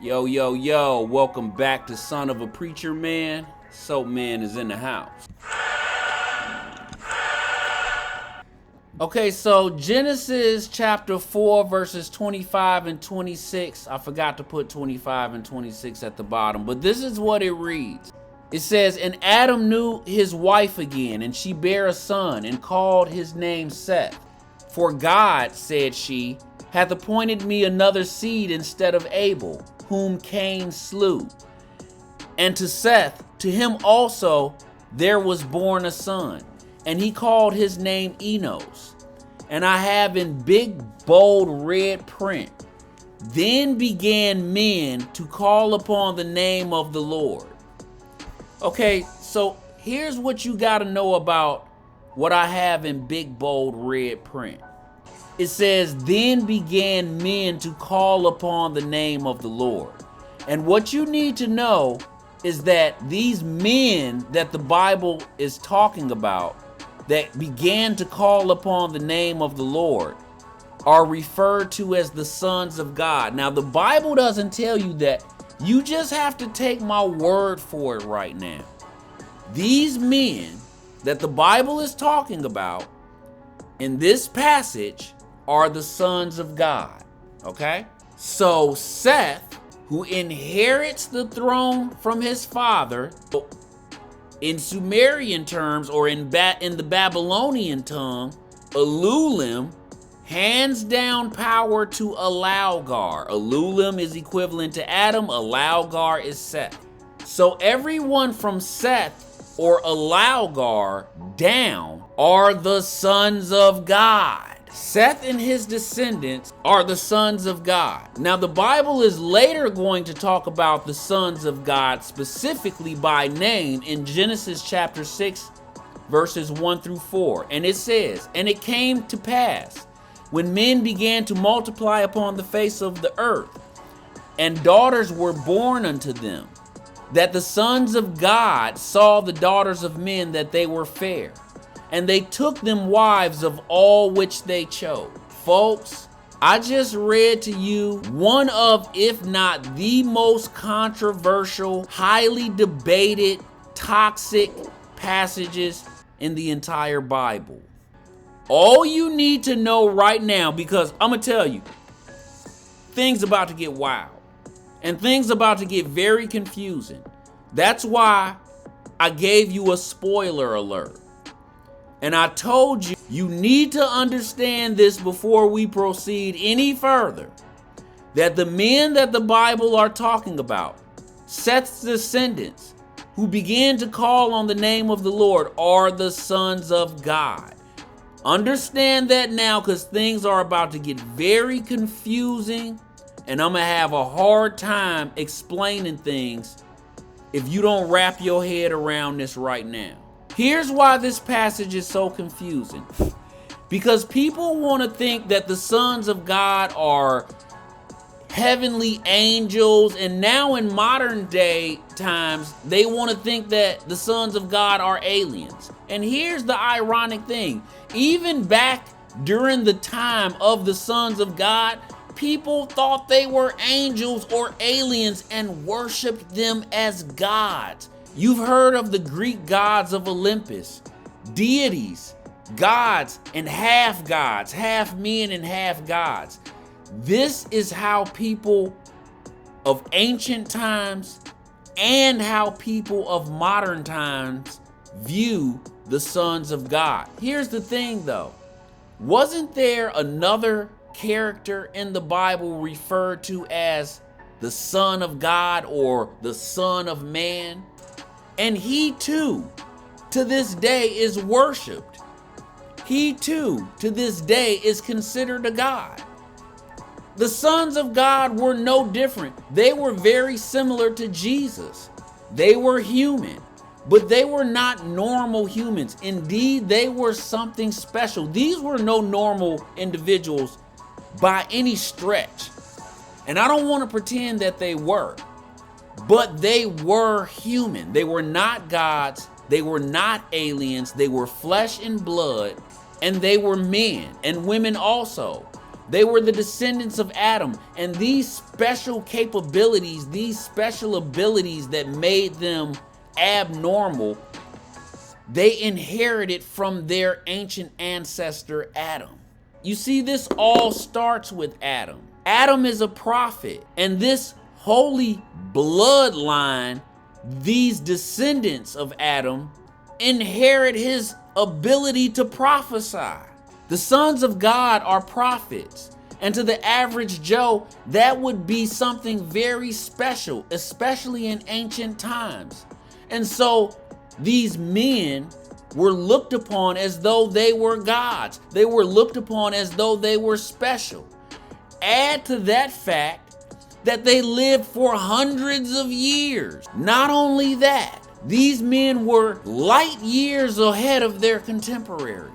Yo, yo, yo, welcome back to Son of a Preacher Man. Soapman is in the house. Okay, so Genesis chapter 4 verses 25 and 26. I forgot to put 25 and 26 at the bottom, but this is what it reads. It says, "And Adam knew his wife again, and she bare a son, and called his name Seth. For God, said she, hath appointed me another seed instead of Abel, whom Cain slew. And to Seth, to him also there was born a son, and he called his name Enos. And I have in big, bold red print, then began men to call upon the name of the Lord." Okay, so here's what you got to know about what I have in big, bold red print. It says, then began men to call upon the name of the Lord. And what you need to know is that these men that the Bible is talking about that began to call upon the name of the Lord are referred to as the sons of God. Now, the Bible doesn't tell you that. You just have to take my word for it right now. These men that the Bible is talking about in this passage are the sons of God, okay? So Seth, who inherits the throne from his father, in Sumerian terms or in the Babylonian tongue, Elulim, hands down power to Alaugar. Elulim is equivalent to Adam, Alaugar is Seth. So everyone from Seth or Alaugar down are the sons of God. Seth and his descendants are the sons of God. Now, the Bible is later going to talk about the sons of God specifically by name in Genesis chapter 6, verses 1 through 4. And it says, "And it came to pass, when men began to multiply upon the face of the earth, and daughters were born unto them, that the sons of God saw the daughters of men that they were fair, and they took them wives of all which they chose." Folks, I just read to you one of, if not the most controversial, highly debated, toxic passages in the entire Bible. All you need to know right now, because I'm gonna tell you, things about to get wild and things about to get very confusing. That's why I gave you a spoiler alert. And I told you, you need to understand this before we proceed any further, that the men that the Bible are talking about, Seth's descendants, who began to call on the name of the Lord, are the sons of God. Understand that now, because things are about to get very confusing, and I'm going to have a hard time explaining things if you don't wrap your head around this right now. Here's why this passage is so confusing. Because people want to think that the sons of God are heavenly angels, and now in modern day times, they want to think that the sons of God are aliens. And here's the ironic thing. Even back during the time of the sons of God, people thought they were angels or aliens and worshiped them as gods. You've heard of the Greek gods of Olympus, deities, gods and half gods, half men and half gods. This is how people of ancient times and how people of modern times view the sons of God. Here's the thing though. Wasn't there another character in the Bible referred to as the Son of God or the Son of Man? And he too, to this day, is worshiped. He too, to this day, is considered a god. The sons of God were no different. They were very similar to Jesus. They were human, but they were not normal humans. Indeed, they were something special. These were no normal individuals by any stretch. And I don't want to pretend that they were. But they were human. They were not gods. They were not aliens. They were flesh and blood. And they were men and women also. They were the descendants of Adam. And these special capabilities, these special abilities that made them abnormal, they inherited from their ancient ancestor Adam. You see, this all starts with Adam. Adam is a prophet, and this holy bloodline, these descendants of Adam, inherit his ability to prophesy. The sons of God are prophets, and to the average Joe, that would be something very special, especially in ancient times. And so these men were looked upon as though they were gods. They were looked upon as though they were special. Add to that fact that they lived for hundreds of years. Not only that, these men were light years ahead of their contemporaries.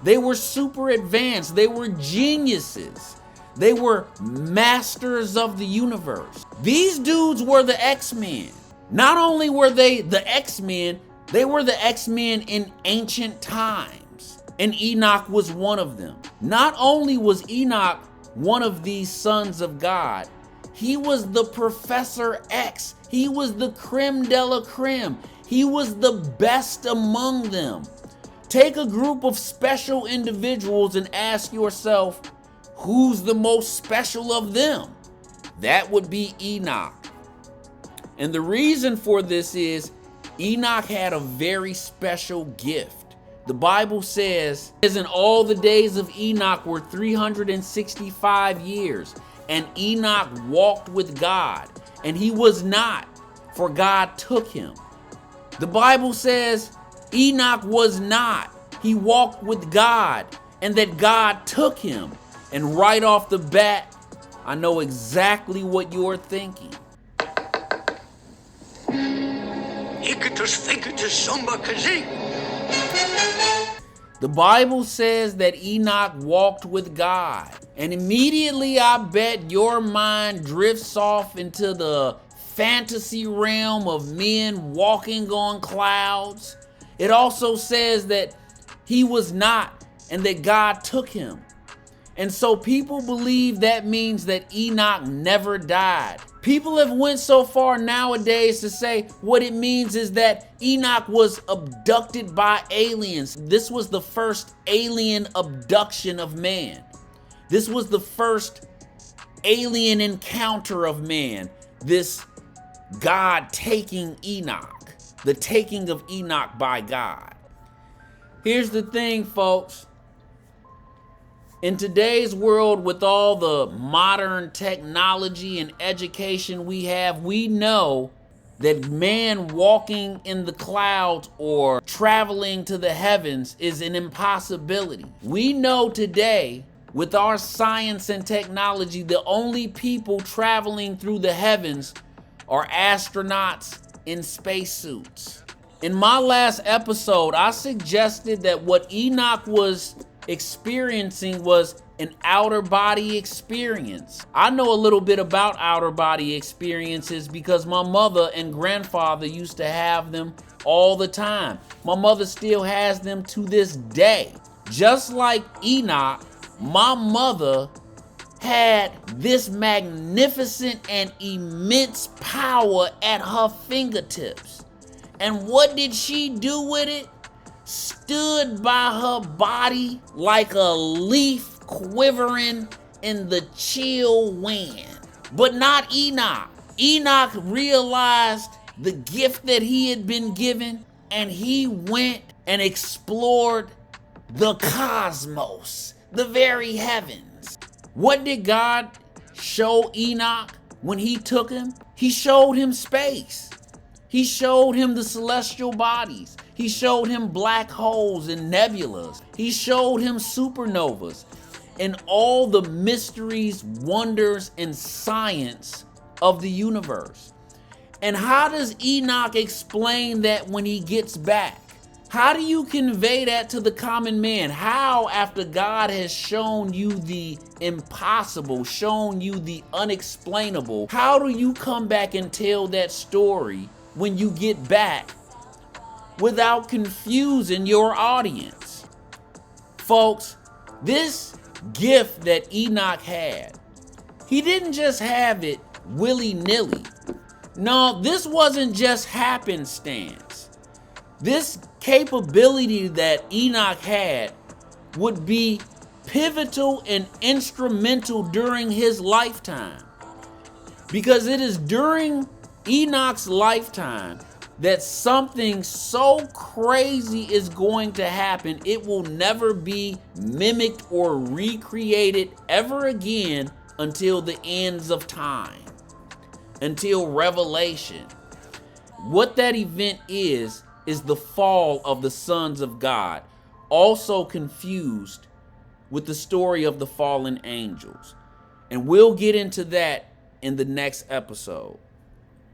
They were super advanced. They were geniuses. They were masters of the universe. These dudes were the X-Men. Not only were they the X-Men, they were the X-Men in ancient times. And Enoch was one of them. Not only was Enoch one of these sons of God, he was the Professor X. He was the creme de la creme. He was the best among them. Take a group of special individuals and ask yourself, who's the most special of them? That would be Enoch. And the reason for this is Enoch had a very special gift. The Bible says, in all the days of Enoch were 365 years, and Enoch walked with God, and he was not, for God took him. The Bible says Enoch was not. He walked with God, and that God took him. And right off the bat, I know exactly what you're thinking. The Bible says that Enoch walked with God. And immediately I bet your mind drifts off into the fantasy realm of men walking on clouds. It also says that he was not, and that God took him. And so people believe that means that Enoch never died. People have went so far nowadays to say what it means is that Enoch was abducted by aliens. This was the first alien abduction of man. This was the first alien encounter of man. This God taking Enoch, the taking of Enoch by God. Here's the thing, folks. In today's world, with all the modern technology and education we have, we know that man walking in the clouds or traveling to the heavens is an impossibility. We know today, with our science and technology, the only people traveling through the heavens are astronauts in spacesuits. In my last episode, I suggested that what Enoch was experiencing was an outer body experience. I know a little bit about outer body experiences because my mother and grandfather used to have them all the time. My mother still has them to this day. Just like Enoch, my mother had this magnificent and immense power at her fingertips. And what did she do with it? Stood by her body like a leaf quivering in the chill wind. But not Enoch. Enoch realized the gift that he had been given, and he went and explored the cosmos, the very heavens. What did God show Enoch when he took him? He showed him space. He showed him the celestial bodies. He showed him black holes and nebulas. He showed him supernovas and all the mysteries, wonders, and science of the universe. And how does Enoch explain that when he gets back? How do you convey that to the common man? How, after God has shown you the impossible, shown you the unexplainable, how do you come back and tell that story when you get back without confusing your audience? Folks, this gift that Enoch had. He didn't just have it willy-nilly. No, this wasn't just happenstance. This capability that Enoch had would be pivotal and instrumental during his lifetime. Because it is during Enoch's lifetime that something so crazy is going to happen, it will never be mimicked or recreated ever again until the ends of time, until Revelation. What that event is the fall of the sons of God, also confused with the story of the fallen angels. And we'll get into that in the next episode.